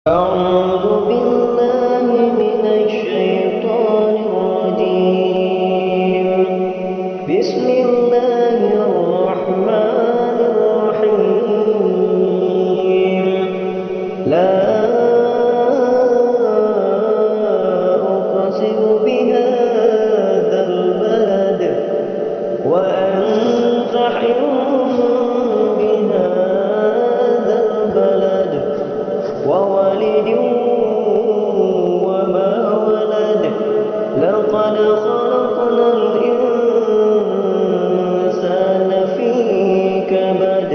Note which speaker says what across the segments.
Speaker 1: أعوذ بالله من الشيطان الرجيم. بسم الله الرحمن الرحيم. لا أقسم بهذا البلد وأنت حل بهذا البلد ووالد وما ولد. لقد خلقنا الإنسان في كبد.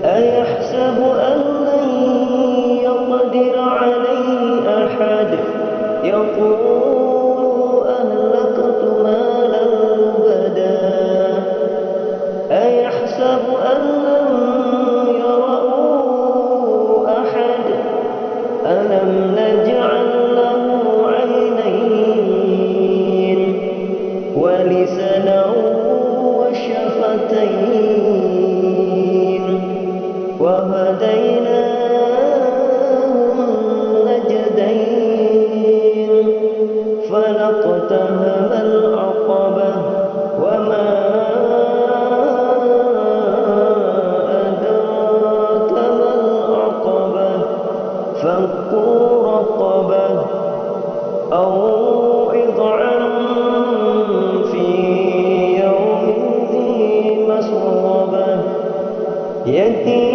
Speaker 1: أيحسب أن لن يقدر عليه أحد. يقول أهلكت مالا لبدا. أيحسب أن لم يره أحد. ألم نجعل له عينين ولسانا وشفتين وهديناه النجدين. فلاقتحم العقبة وما أدراك ما العقبة. فك رقبة أو إطعام في يوم ذي مسغبة. يتيما